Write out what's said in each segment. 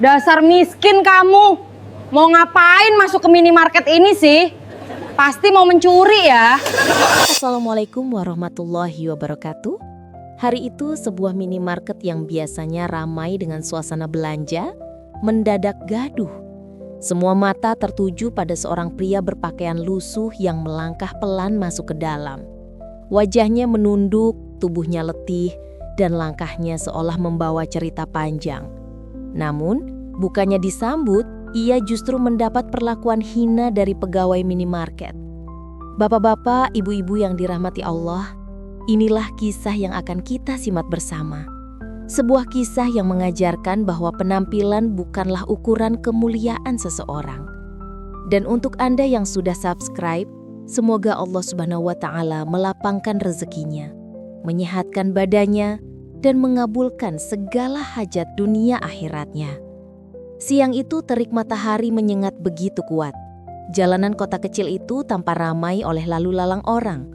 Dasar miskin kamu. Mau ngapain masuk ke minimarket ini sih? Pasti mau mencuri ya. Assalamualaikum warahmatullahi wabarakatuh. Hari itu sebuah minimarket yang biasanya ramai dengan suasana belanja mendadak gaduh. Semua mata tertuju pada seorang pria berpakaian lusuh yang melangkah pelan masuk ke dalam. Wajahnya menunduk, tubuhnya letih, dan langkahnya seolah membawa cerita panjang. Namun, bukannya disambut, ia justru mendapat perlakuan hina dari pegawai minimarket. Bapak-bapak, ibu-ibu yang dirahmati Allah, inilah kisah yang akan kita simak bersama. Sebuah kisah yang mengajarkan bahwa penampilan bukanlah ukuran kemuliaan seseorang. Dan untuk Anda yang sudah subscribe, semoga Allah Subhanahu wa Ta'ala melapangkan rezekinya, menyehatkan badannya, dan mengabulkan segala hajat dunia akhiratnya. Siang itu terik matahari menyengat begitu kuat. Jalanan kota kecil itu tampak ramai oleh lalu lalang orang.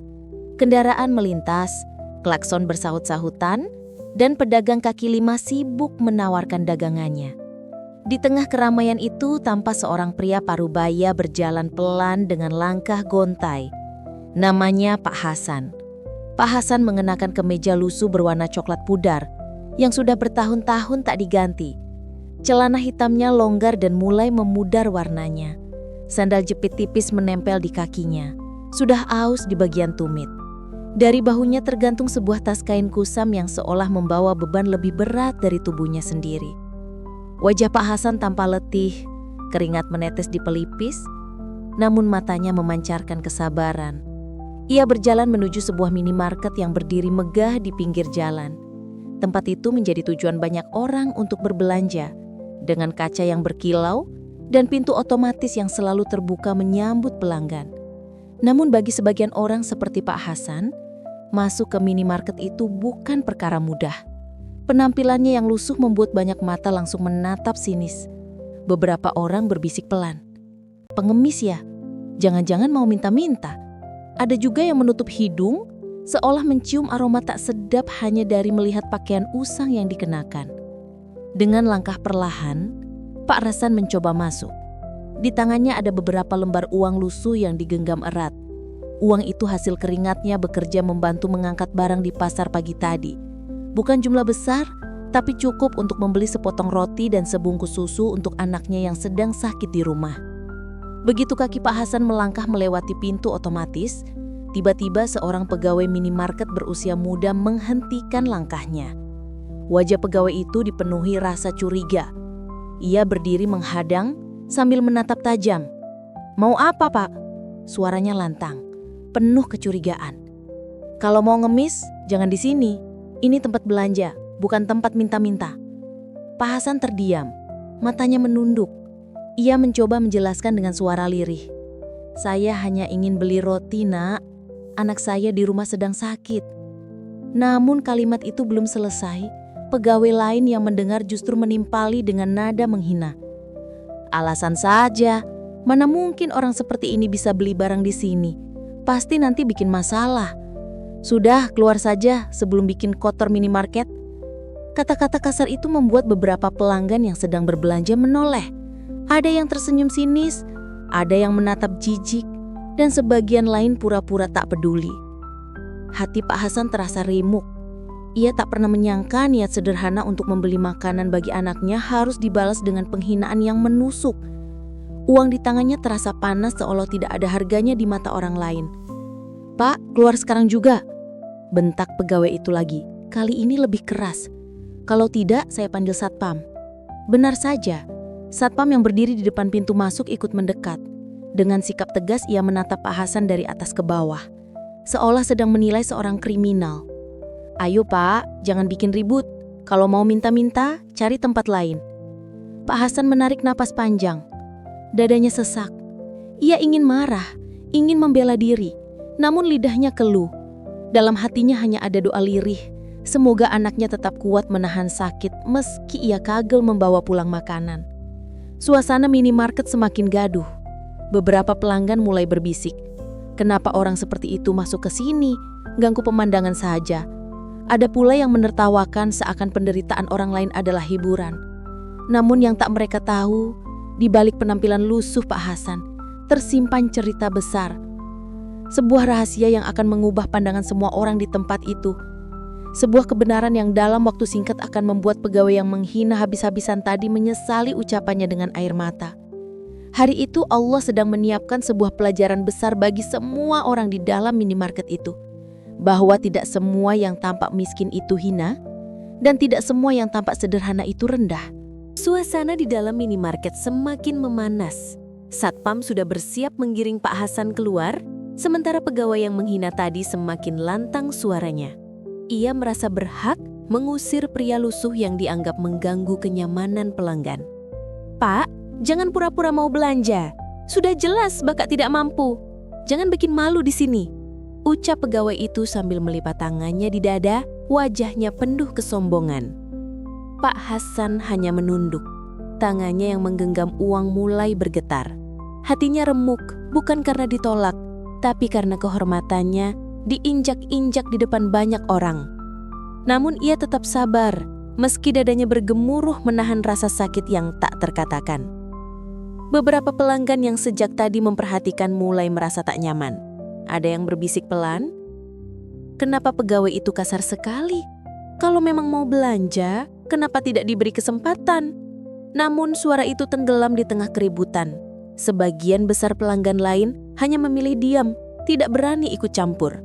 Kendaraan melintas, klakson bersahut-sahutan, dan pedagang kaki lima sibuk menawarkan dagangannya. Di tengah keramaian itu tampak seorang pria parubaya berjalan pelan dengan langkah gontai. Namanya Pak Hasan. Pak Hasan mengenakan kemeja lusuh berwarna coklat pudar yang sudah bertahun-tahun tak diganti. Celana hitamnya longgar dan mulai memudar warnanya. Sandal jepit tipis menempel di kakinya. Sudah aus di bagian tumit. Dari bahunya tergantung sebuah tas kain kusam yang seolah membawa beban lebih berat dari tubuhnya sendiri. Wajah Pak Hasan tampak letih, keringat menetes di pelipis, namun matanya memancarkan kesabaran. Ia berjalan menuju sebuah minimarket yang berdiri megah di pinggir jalan. Tempat itu menjadi tujuan banyak orang untuk berbelanja, dengan kaca yang berkilau dan pintu otomatis yang selalu terbuka menyambut pelanggan. Namun bagi sebagian orang seperti Pak Hasan, masuk ke minimarket itu bukan perkara mudah. Penampilannya yang lusuh membuat banyak mata langsung menatap sinis. Beberapa orang berbisik pelan. Pengemis ya? Jangan-jangan mau minta-minta. Ada juga yang menutup hidung, seolah mencium aroma tak sedap hanya dari melihat pakaian usang yang dikenakan. Dengan langkah perlahan, Pak Hasan mencoba masuk. Di tangannya ada beberapa lembar uang lusuh yang digenggam erat. Uang itu hasil keringatnya bekerja membantu mengangkat barang di pasar pagi tadi. Bukan jumlah besar, tapi cukup untuk membeli sepotong roti dan sebungkus susu untuk anaknya yang sedang sakit di rumah. Begitu kaki Pak Hasan melangkah melewati pintu otomatis, tiba-tiba seorang pegawai minimarket berusia muda menghentikan langkahnya. Wajah pegawai itu dipenuhi rasa curiga. Ia berdiri menghadang sambil menatap tajam. "Mau apa, Pak?" Suaranya lantang, penuh kecurigaan. "Kalau mau ngemis, jangan di sini. Ini tempat belanja, bukan tempat minta-minta." Pak Hasan terdiam, matanya menunduk. Ia mencoba menjelaskan dengan suara lirih. "Saya hanya ingin beli roti, Nak. Anak saya di rumah sedang sakit." Namun kalimat itu belum selesai. Pegawai lain yang mendengar justru menimpali dengan nada menghina. "Alasan saja, mana mungkin orang seperti ini bisa beli barang di sini? Pasti nanti bikin masalah. Sudah, keluar saja sebelum bikin kotor minimarket." Kata-kata kasar itu membuat beberapa pelanggan yang sedang berbelanja menoleh. Ada yang tersenyum sinis, ada yang menatap jijik, dan sebagian lain pura-pura tak peduli. Hati Pak Hasan terasa remuk. Ia tak pernah menyangka niat sederhana untuk membeli makanan bagi anaknya harus dibalas dengan penghinaan yang menusuk. Uang di tangannya terasa panas seolah tidak ada harganya di mata orang lain. "Pak, keluar sekarang juga," bentak pegawai itu lagi. Kali ini lebih keras. "Kalau tidak, saya panggil satpam." Benar saja. Satpam yang berdiri di depan pintu masuk ikut mendekat. Dengan sikap tegas ia menatap Pak Hasan dari atas ke bawah, seolah sedang menilai seorang kriminal. "Ayo Pak, jangan bikin ribut. Kalau mau minta-minta, cari tempat lain." Pak Hasan menarik napas panjang. Dadanya sesak. Ia ingin marah, ingin membela diri, namun lidahnya keluh. Dalam hatinya hanya ada doa lirih. Semoga anaknya tetap kuat menahan sakit meski ia kagel membawa pulang makanan. Suasana minimarket semakin gaduh. Beberapa pelanggan mulai berbisik. Kenapa orang seperti itu masuk ke sini? Ganggu pemandangan saja. Ada pula yang menertawakan seakan penderitaan orang lain adalah hiburan. Namun yang tak mereka tahu, di balik penampilan lusuh Pak Hasan, tersimpan cerita besar. Sebuah rahasia yang akan mengubah pandangan semua orang di tempat itu. Sebuah kebenaran yang dalam waktu singkat akan membuat pegawai yang menghina habis-habisan tadi menyesali ucapannya dengan air mata. Hari itu Allah sedang menyiapkan sebuah pelajaran besar bagi semua orang di dalam minimarket itu. Bahwa tidak semua yang tampak miskin itu hina, dan tidak semua yang tampak sederhana itu rendah. Suasana di dalam minimarket semakin memanas. Satpam sudah bersiap menggiring Pak Hasan keluar, sementara pegawai yang menghina tadi semakin lantang suaranya. Ia merasa berhak mengusir pria lusuh yang dianggap mengganggu kenyamanan pelanggan. "Pak, jangan pura-pura mau belanja. Sudah jelas Bapak tidak mampu. Jangan bikin malu di sini," ucap pegawai itu sambil melipat tangannya di dada, wajahnya penuh kesombongan. Pak Hasan hanya menunduk. Tangannya yang menggenggam uang mulai bergetar. Hatinya remuk, bukan karena ditolak, tapi karena kehormatannya diinjak-injak di depan banyak orang. Namun ia tetap sabar, meski dadanya bergemuruh menahan rasa sakit yang tak terkatakan. Beberapa pelanggan yang sejak tadi memperhatikan mulai merasa tak nyaman. Ada yang berbisik pelan, "Kenapa pegawai itu kasar sekali? Kalau memang mau belanja, kenapa tidak diberi kesempatan?" Namun suara itu tenggelam di tengah keributan. Sebagian besar pelanggan lain hanya memilih diam, tidak berani ikut campur.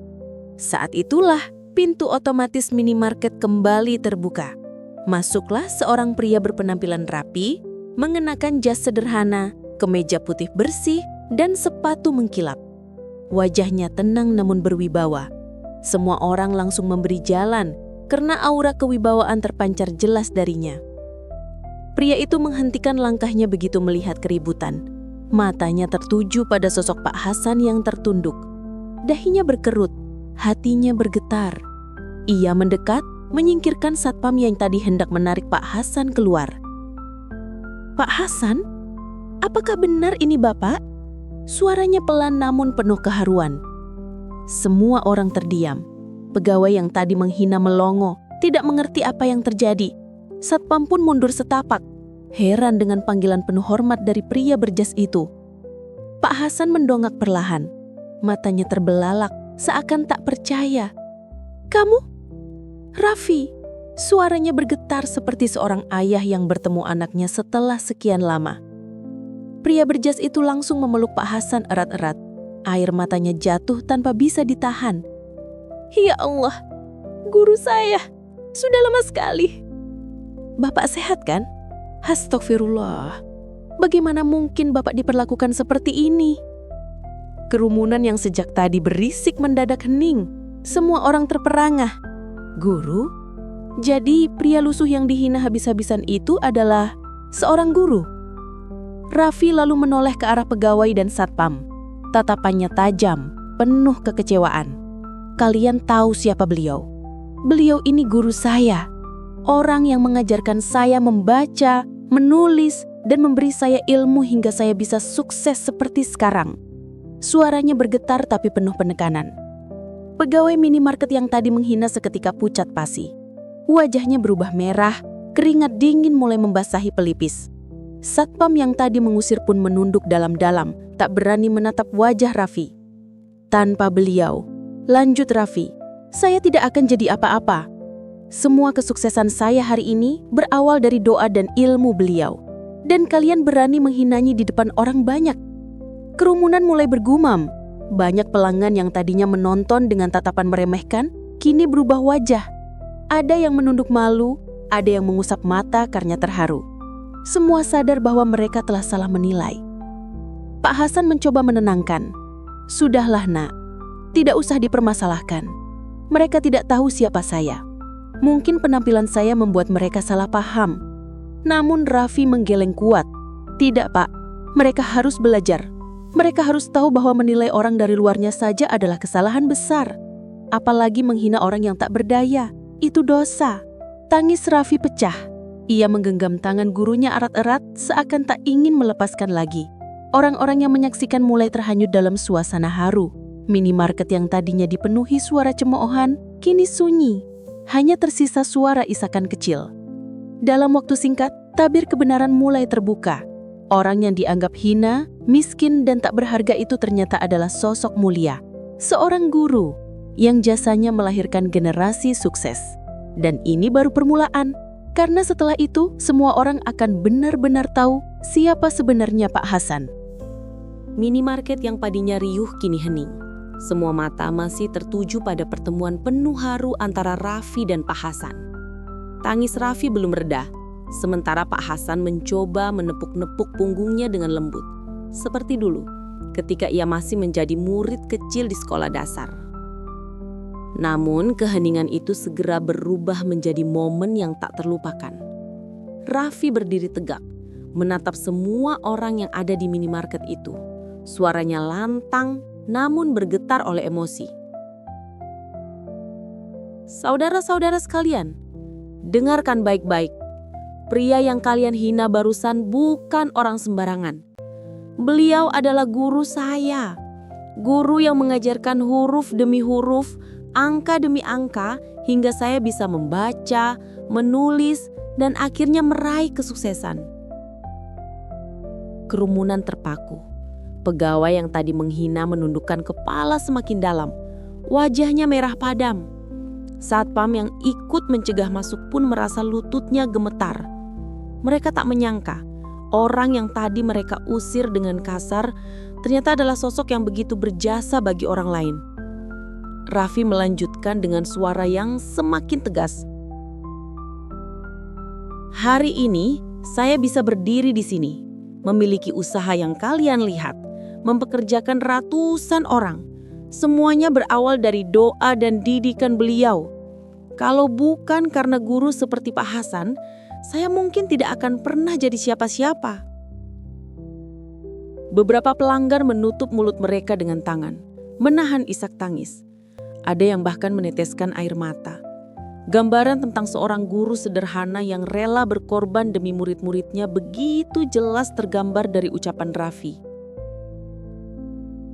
Saat itulah pintu otomatis minimarket kembali terbuka. Masuklah seorang pria berpenampilan rapi, mengenakan jas sederhana, kemeja putih bersih, dan sepatu mengkilap. Wajahnya tenang namun berwibawa. Semua orang langsung memberi jalan karena aura kewibawaan terpancar jelas darinya. Pria itu menghentikan langkahnya begitu melihat keributan. Matanya tertuju pada sosok Pak Hasan yang tertunduk. Dahinya berkerut, hatinya bergetar. Ia mendekat, menyingkirkan satpam yang tadi hendak menarik Pak Hasan keluar. "Pak Hasan, apakah benar ini Bapak?" Suaranya pelan namun penuh keharuan. Semua orang terdiam. Pegawai yang tadi menghina melongo, tidak mengerti apa yang terjadi. Satpam pun mundur setapak, heran dengan panggilan penuh hormat dari pria berjas itu. Pak Hasan mendongak perlahan. Matanya terbelalak, seakan tak percaya. "Kamu? Raffi?" Suaranya bergetar seperti seorang ayah yang bertemu anaknya setelah sekian lama. Pria berjas itu langsung memeluk Pak Hasan erat-erat. Air matanya jatuh tanpa bisa ditahan. "Ya Allah, guru saya, sudah lama sekali." "Bapak sehat kan?" "Astagfirullah, bagaimana mungkin Bapak diperlakukan seperti ini?" Kerumunan yang sejak tadi berisik mendadak hening. Semua orang terperangah. "Guru? Jadi pria lusuh yang dihina habis-habisan itu adalah seorang guru?" Raffi lalu menoleh ke arah pegawai dan satpam. Tatapannya tajam, penuh kekecewaan. "Kalian tahu siapa beliau? Beliau ini guru saya. Orang yang mengajarkan saya membaca, menulis, dan memberi saya ilmu hingga saya bisa sukses seperti sekarang." Suaranya bergetar tapi penuh penekanan. Pegawai minimarket yang tadi menghina seketika pucat pasi. Wajahnya berubah merah, keringat dingin mulai membasahi pelipis. Satpam yang tadi mengusir pun menunduk dalam-dalam, tak berani menatap wajah Raffi. "Tanpa beliau," lanjut Raffi, "saya tidak akan jadi apa-apa. Semua kesuksesan saya hari ini berawal dari doa dan ilmu beliau. Dan kalian berani menghinanya di depan orang banyak." Kerumunan mulai bergumam. Banyak pelanggan yang tadinya menonton dengan tatapan meremehkan, kini berubah wajah. Ada yang menunduk malu, ada yang mengusap mata karena terharu. Semua sadar bahwa mereka telah salah menilai. Pak Hasan mencoba menenangkan. "Sudahlah nak, tidak usah dipermasalahkan. Mereka tidak tahu siapa saya. Mungkin penampilan saya membuat mereka salah paham." Namun Raffi menggeleng kuat. "Tidak Pak, mereka harus belajar. Mereka harus tahu bahwa menilai orang dari luarnya saja adalah kesalahan besar. Apalagi menghina orang yang tak berdaya, itu dosa." Tangis Raffi pecah. Ia menggenggam tangan gurunya erat-erat seakan tak ingin melepaskan lagi. Orang-orang yang menyaksikan mulai terhanyut dalam suasana haru. Minimarket yang tadinya dipenuhi suara cemoohan, kini sunyi. Hanya tersisa suara isakan kecil. Dalam waktu singkat, tabir kebenaran mulai terbuka. Orang yang dianggap hina, miskin, dan tak berharga itu ternyata adalah sosok mulia. Seorang guru yang jasanya melahirkan generasi sukses. Dan ini baru permulaan, karena setelah itu semua orang akan benar-benar tahu siapa sebenarnya Pak Hasan. Minimarket yang tadinya riuh kini hening. Semua mata masih tertuju pada pertemuan penuh haru antara Raffi dan Pak Hasan. Tangis Raffi belum reda, sementara Pak Hasan mencoba menepuk-nepuk punggungnya dengan lembut. Seperti dulu, ketika ia masih menjadi murid kecil di sekolah dasar. Namun keheningan itu segera berubah menjadi momen yang tak terlupakan. Raffi berdiri tegak, menatap semua orang yang ada di minimarket itu. Suaranya lantang, namun bergetar oleh emosi. Saudara-saudara sekalian, dengarkan baik-baik. Pria yang kalian hina barusan bukan orang sembarangan. Beliau adalah guru saya. Guru yang mengajarkan huruf demi huruf, angka demi angka, hingga saya bisa membaca, menulis, dan akhirnya meraih kesuksesan. Kerumunan terpaku. Pegawai yang tadi menghina menundukkan kepala semakin dalam. Wajahnya merah padam. Satpam yang ikut mencegah masuk pun merasa lututnya gemetar. Mereka tak menyangka orang yang tadi mereka usir dengan kasar ternyata adalah sosok yang begitu berjasa bagi orang lain. Raffi melanjutkan dengan suara yang semakin tegas. Hari ini saya bisa berdiri di sini, memiliki usaha yang kalian lihat, mempekerjakan ratusan orang. Semuanya berawal dari doa dan didikan beliau. Kalau bukan karena guru seperti Pak Hasan, saya mungkin tidak akan pernah jadi siapa-siapa. Beberapa pelanggan menutup mulut mereka dengan tangan, menahan isak tangis. Ada yang bahkan meneteskan air mata. Gambaran tentang seorang guru sederhana yang rela berkorban demi murid-muridnya begitu jelas tergambar dari ucapan Raffi.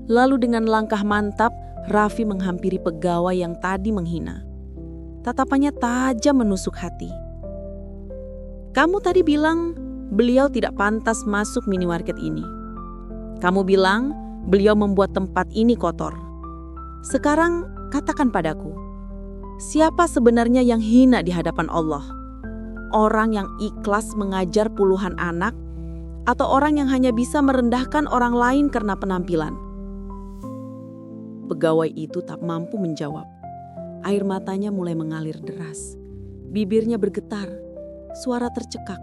Lalu dengan langkah mantap, Raffi menghampiri pegawai yang tadi menghina. Tatapannya tajam menusuk hati. Kamu tadi bilang beliau tidak pantas masuk minimarket ini. Kamu bilang beliau membuat tempat ini kotor. Sekarang katakan padaku, siapa sebenarnya yang hina di hadapan Allah? Orang yang ikhlas mengajar puluhan anak atau orang yang hanya bisa merendahkan orang lain karena penampilan? Pegawai itu tak mampu menjawab. Air matanya mulai mengalir deras. Bibirnya bergetar, suara tercekak.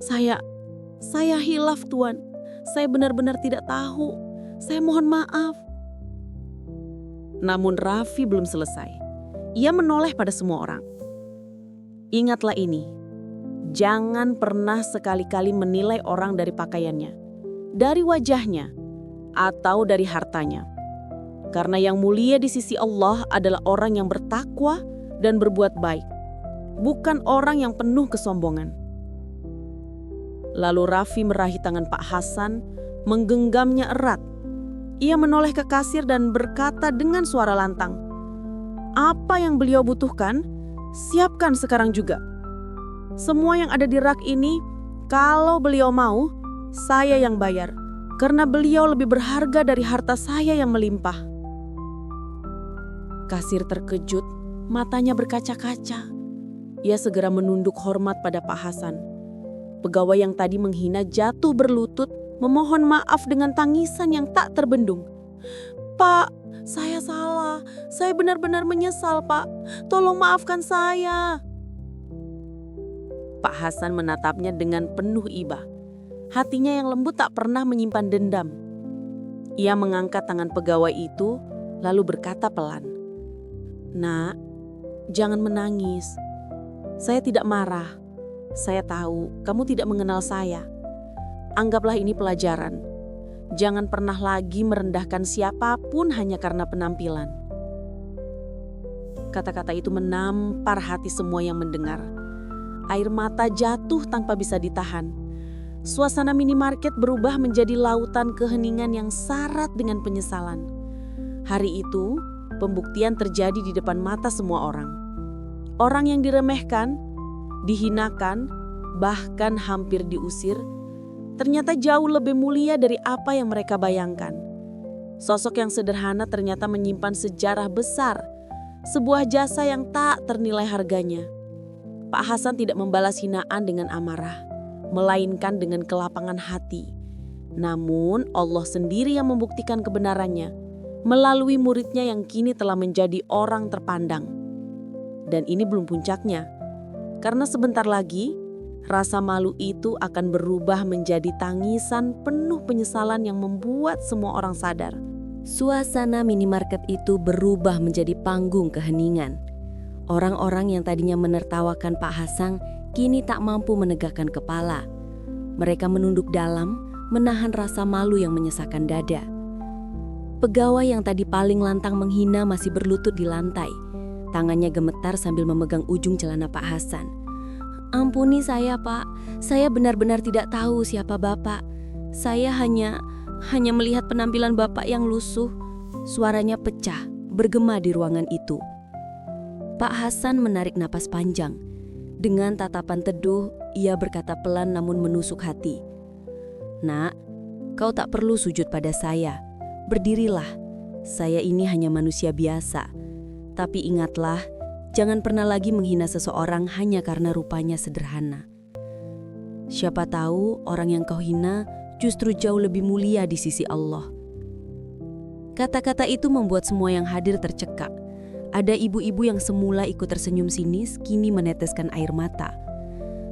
Saya hilaf Tuan. Saya benar-benar tidak tahu. Saya mohon maaf. Namun Raffi belum selesai. Ia menoleh pada semua orang. Ingatlah ini. Jangan pernah sekali-kali menilai orang dari pakaiannya, dari wajahnya, atau dari hartanya. Karena yang mulia di sisi Allah adalah orang yang bertakwa dan berbuat baik, bukan orang yang penuh kesombongan. Lalu Raffi meraih tangan Pak Hasan, menggenggamnya erat. Ia menoleh ke kasir dan berkata dengan suara lantang, "Apa yang beliau butuhkan, siapkan sekarang juga. Semua yang ada di rak ini, kalau beliau mau, saya yang bayar. Karena beliau lebih berharga dari harta saya yang melimpah." Kasir terkejut, matanya berkaca-kaca. Ia segera menunduk hormat pada Pak Hasan. Pegawai yang tadi menghina jatuh berlutut, memohon maaf dengan tangisan yang tak terbendung. "Pak, saya salah. Saya benar-benar menyesal, Pak. Tolong maafkan saya." Pak Hasan menatapnya dengan penuh iba. Hatinya yang lembut tak pernah menyimpan dendam. Ia mengangkat tangan pegawai itu, lalu berkata pelan, "Nak, jangan menangis. Saya tidak marah. Saya tahu kamu tidak mengenal saya. Anggaplah ini pelajaran. Jangan pernah lagi merendahkan siapapun hanya karena penampilan." Kata-kata itu menampar hati semua yang mendengar. Air mata jatuh tanpa bisa ditahan. Suasana minimarket berubah menjadi lautan keheningan yang syarat dengan penyesalan. Hari itu, pembuktian terjadi di depan mata semua orang. Orang yang diremehkan, dihinakan, bahkan hampir diusir, ternyata jauh lebih mulia dari apa yang mereka bayangkan. Sosok yang sederhana ternyata menyimpan sejarah besar, sebuah jasa yang tak ternilai harganya. Pak Hasan tidak membalas hinaan dengan amarah, melainkan dengan kelapangan hati. Namun Allah sendiri yang membuktikan kebenarannya melalui muridnya yang kini telah menjadi orang terpandang. Dan ini belum puncaknya, karena sebentar lagi rasa malu itu akan berubah menjadi tangisan penuh penyesalan yang membuat semua orang sadar. Suasana minimarket itu berubah menjadi panggung keheningan. Orang-orang yang tadinya menertawakan Pak Hasan kini tak mampu menegakkan kepala. Mereka menunduk dalam, menahan rasa malu yang menyesakkan dada. Pegawai yang tadi paling lantang menghina masih berlutut di lantai. Tangannya gemetar sambil memegang ujung celana Pak Hasan. "Ampuni saya, Pak. Saya benar-benar tidak tahu siapa Bapak. Saya hanya melihat penampilan Bapak yang lusuh." Suaranya pecah, bergema di ruangan itu. Pak Hasan menarik napas panjang. Dengan tatapan teduh, ia berkata pelan namun menusuk hati. "Nak, kau tak perlu sujud pada saya. Berdirilah. Saya ini hanya manusia biasa. Tapi ingatlah, jangan pernah lagi menghina seseorang hanya karena rupanya sederhana. Siapa tahu orang yang kau hina justru jauh lebih mulia di sisi Allah." Kata-kata itu membuat semua yang hadir tercekak. Ada ibu-ibu yang semula ikut tersenyum sinis, kini meneteskan air mata.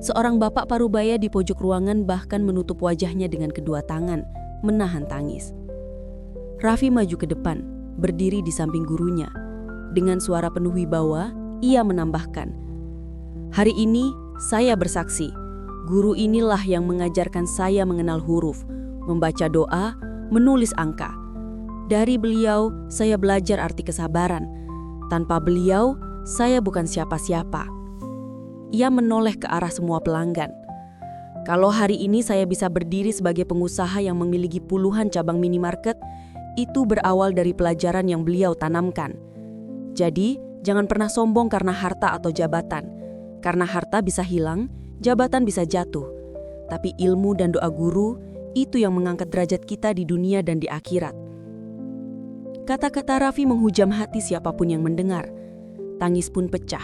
Seorang bapak parubaya di pojok ruangan bahkan menutup wajahnya dengan kedua tangan, menahan tangis. Raffi maju ke depan, berdiri di samping gurunya. Dengan suara penuh wibawa, ia menambahkan, "Hari ini saya bersaksi, guru inilah yang mengajarkan saya mengenal huruf, membaca doa, menulis angka. Dari beliau, saya belajar arti kesabaran. Tanpa beliau, saya bukan siapa-siapa." Ia menoleh ke arah semua pelanggan. "Kalau hari ini saya bisa berdiri sebagai pengusaha yang memiliki puluhan cabang minimarket, itu berawal dari pelajaran yang beliau tanamkan. Jadi, jangan pernah sombong karena harta atau jabatan. Karena harta bisa hilang, jabatan bisa jatuh. Tapi ilmu dan doa guru, itu yang mengangkat derajat kita di dunia dan di akhirat." Kata-kata Raffi menghujam hati siapapun yang mendengar. Tangis pun pecah.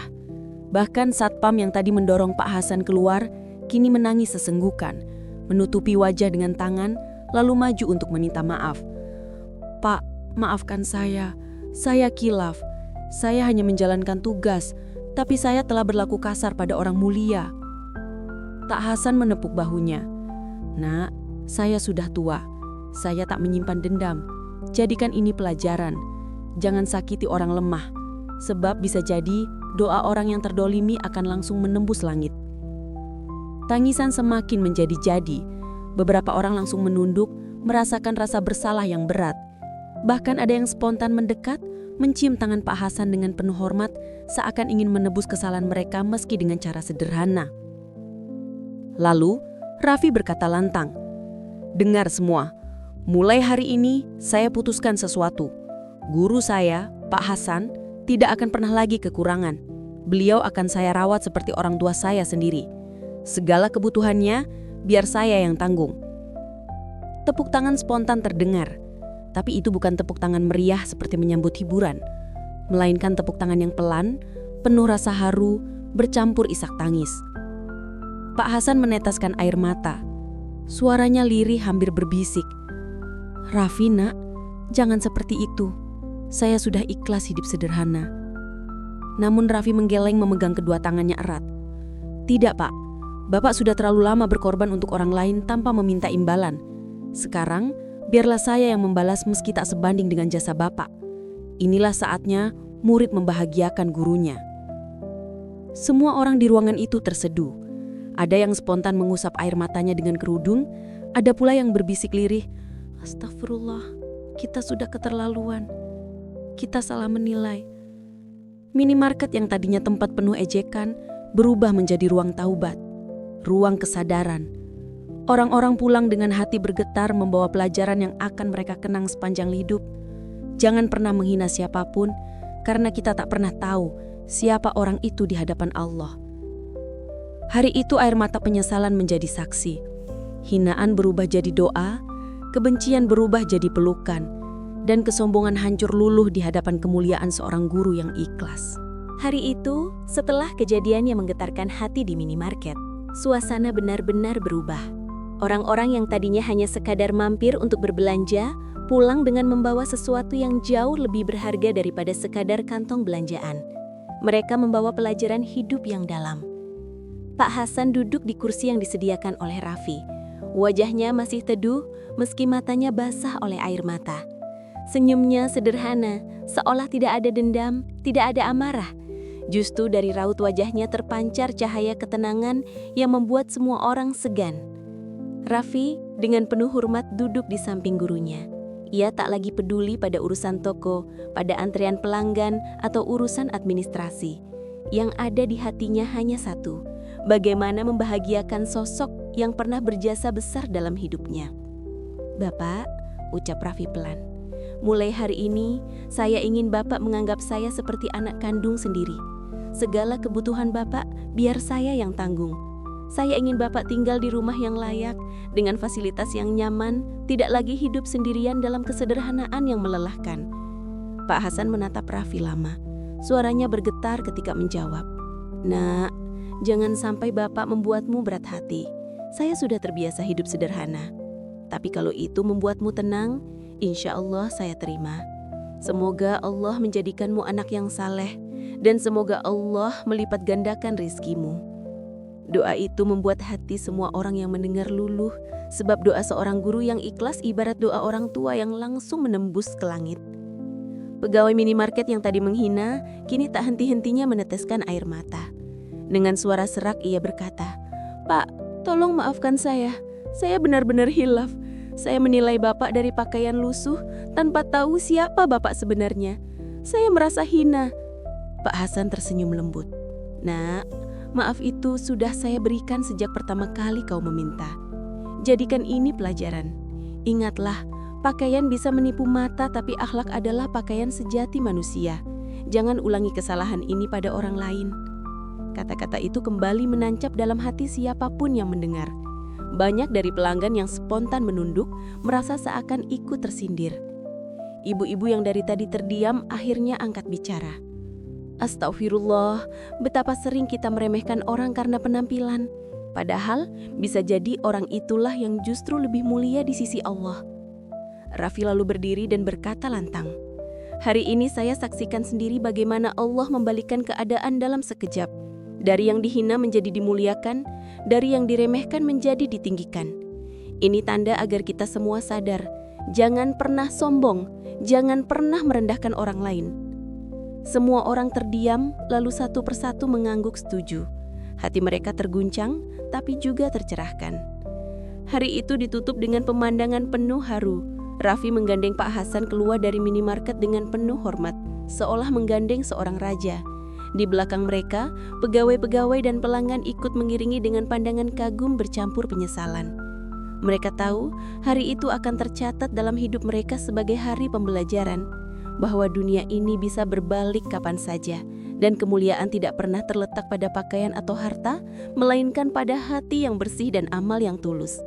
Bahkan satpam yang tadi mendorong Pak Hasan keluar, kini menangis sesenggukan, menutupi wajah dengan tangan, lalu maju untuk meminta maaf. "Pak, maafkan saya kilaf. Saya hanya menjalankan tugas, tapi saya telah berlaku kasar pada orang mulia." Tak Hasan menepuk bahunya. "Nak, saya sudah tua. Saya tak menyimpan dendam. Jadikan ini pelajaran. Jangan sakiti orang lemah, sebab bisa jadi doa orang yang terdolimi akan langsung menembus langit." Tangisan semakin menjadi-jadi. Beberapa orang langsung menunduk, merasakan rasa bersalah yang berat. Bahkan ada yang spontan mendekat, mencium tangan Pak Hasan dengan penuh hormat, seakan ingin menebus kesalahan mereka meski dengan cara sederhana. Lalu, Raffi berkata lantang, "Dengar semua. Mulai hari ini, saya putuskan sesuatu. Guru saya, Pak Hasan, tidak akan pernah lagi kekurangan. Beliau akan saya rawat seperti orang tua saya sendiri. Segala kebutuhannya, biar saya yang tanggung." Tepuk tangan spontan terdengar. Tapi itu bukan tepuk tangan meriah seperti menyambut hiburan, melainkan tepuk tangan yang pelan, penuh rasa haru, bercampur isak tangis. Pak Hasan meneteskan air mata. Suaranya lirih hampir berbisik. "Raffi, nak, jangan seperti itu. Saya sudah ikhlas hidup sederhana." Namun Raffi menggeleng memegang kedua tangannya erat. "Tidak, Pak. Bapak sudah terlalu lama berkorban untuk orang lain tanpa meminta imbalan. Sekarang, biarlah saya yang membalas meski tak sebanding dengan jasa Bapak. Inilah saatnya murid membahagiakan gurunya." Semua orang di ruangan itu terseduh. Ada yang spontan mengusap air matanya dengan kerudung, ada pula yang berbisik lirih, "Astagfirullah, kita sudah keterlaluan. Kita salah menilai." Minimarket yang tadinya tempat penuh ejekan berubah menjadi ruang taubat, ruang kesadaran. Orang-orang pulang dengan hati bergetar membawa pelajaran yang akan mereka kenang sepanjang hidup. Jangan pernah menghina siapapun, karena kita tak pernah tahu siapa orang itu di hadapan Allah. Hari itu air mata penyesalan menjadi saksi. Hinaan berubah jadi doa, kebencian berubah jadi pelukan, dan kesombongan hancur luluh di hadapan kemuliaan seorang guru yang ikhlas. Hari itu, setelah kejadian yang menggetarkan hati di minimarket, suasana benar-benar berubah. Orang-orang yang tadinya hanya sekadar mampir untuk berbelanja, pulang dengan membawa sesuatu yang jauh lebih berharga daripada sekadar kantong belanjaan. Mereka membawa pelajaran hidup yang dalam. Pak Hasan duduk di kursi yang disediakan oleh Raffi. Wajahnya masih teduh, meski matanya basah oleh air mata. Senyumnya sederhana, seolah tidak ada dendam, tidak ada amarah. Justru dari raut wajahnya terpancar cahaya ketenangan yang membuat semua orang segan. Raffi dengan penuh hormat duduk di samping gurunya. Ia tak lagi peduli pada urusan toko, pada antrean pelanggan, atau urusan administrasi. Yang ada di hatinya hanya satu, bagaimana membahagiakan sosok yang pernah berjasa besar dalam hidupnya. "Bapak," ucap Raffi pelan, "mulai hari ini saya ingin Bapak menganggap saya seperti anak kandung sendiri. Segala kebutuhan Bapak biar saya yang tanggung. Saya ingin Bapak tinggal di rumah yang layak, dengan fasilitas yang nyaman, tidak lagi hidup sendirian dalam kesederhanaan yang melelahkan." Pak Hasan menatap Raffi lama. Suaranya bergetar ketika menjawab, "Nak, jangan sampai Bapak membuatmu berat hati. Saya sudah terbiasa hidup sederhana. Tapi kalau itu membuatmu tenang, insya Allah saya terima. Semoga Allah menjadikanmu anak yang saleh, dan semoga Allah melipat gandakan rizkimu." Doa itu membuat hati semua orang yang mendengar luluh, sebab doa seorang guru yang ikhlas ibarat doa orang tua yang langsung menembus ke langit. Pegawai minimarket yang tadi menghina, kini tak henti-hentinya meneteskan air mata. Dengan suara serak ia berkata, "Pak, tolong maafkan saya. Saya benar-benar hilaf. Saya menilai Bapak dari pakaian lusuh tanpa tahu siapa Bapak sebenarnya. Saya merasa hina." Pak Hasan tersenyum lembut. "Nak, maaf itu sudah saya berikan sejak pertama kali kau meminta. Jadikan ini pelajaran. Ingatlah, pakaian bisa menipu mata, tapi akhlak adalah pakaian sejati manusia. Jangan ulangi kesalahan ini pada orang lain." Kata-kata itu kembali menancap dalam hati siapapun yang mendengar. Banyak dari pelanggan yang spontan menunduk, merasa seakan ikut tersindir. Ibu-ibu yang dari tadi terdiam akhirnya angkat bicara. "Astagfirullah, betapa sering kita meremehkan orang karena penampilan. Padahal bisa jadi orang itulah yang justru lebih mulia di sisi Allah." Raffi lalu berdiri dan berkata lantang, "Hari ini saya saksikan sendiri bagaimana Allah membalikkan keadaan dalam sekejap. Dari yang dihina menjadi dimuliakan, dari yang diremehkan menjadi ditinggikan. Ini tanda agar kita semua sadar, jangan pernah sombong, jangan pernah merendahkan orang lain." Semua orang terdiam, lalu satu persatu mengangguk setuju. Hati mereka terguncang, tapi juga tercerahkan. Hari itu ditutup dengan pemandangan penuh haru. Raffi menggandeng Pak Hasan keluar dari minimarket dengan penuh hormat, seolah menggandeng seorang raja. Di belakang mereka, pegawai-pegawai dan pelanggan ikut mengiringi dengan pandangan kagum bercampur penyesalan. Mereka tahu hari itu akan tercatat dalam hidup mereka sebagai hari pembelajaran, bahwa dunia ini bisa berbalik kapan saja, dan kemuliaan tidak pernah terletak pada pakaian atau harta, melainkan pada hati yang bersih dan amal yang tulus.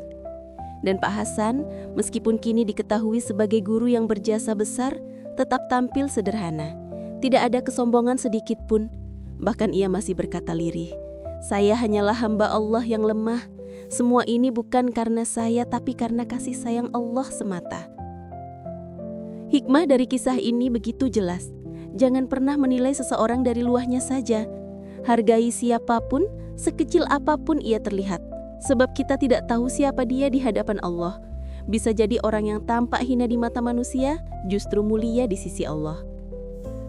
Dan Pak Hasan, meskipun kini diketahui sebagai guru yang berjasa besar, tetap tampil sederhana. Tidak ada kesombongan sedikit pun. Bahkan ia masih berkata lirih, "Saya hanyalah hamba Allah yang lemah. Semua ini bukan karena saya, tapi karena kasih sayang Allah semata." Hikmah dari kisah ini begitu jelas. Jangan pernah menilai seseorang dari luarnya saja. Hargai siapapun, sekecil apapun ia terlihat. Sebab kita tidak tahu siapa dia di hadapan Allah. Bisa jadi orang yang tampak hina di mata manusia, justru mulia di sisi Allah.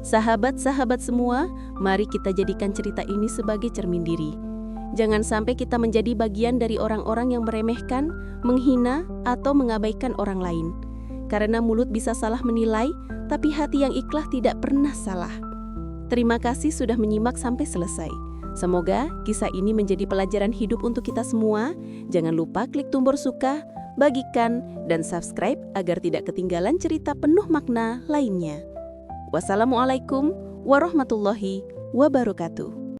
Sahabat-sahabat semua, mari kita jadikan cerita ini sebagai cermin diri. Jangan sampai kita menjadi bagian dari orang-orang yang meremehkan, menghina, atau mengabaikan orang lain. Karena mulut bisa salah menilai, tapi hati yang ikhlas tidak pernah salah. Terima kasih sudah menyimak sampai selesai. Semoga kisah ini menjadi pelajaran hidup untuk kita semua. Jangan lupa klik tombol suka, bagikan, dan subscribe agar tidak ketinggalan cerita penuh makna lainnya. Wassalamualaikum warahmatullahi wabarakatuh.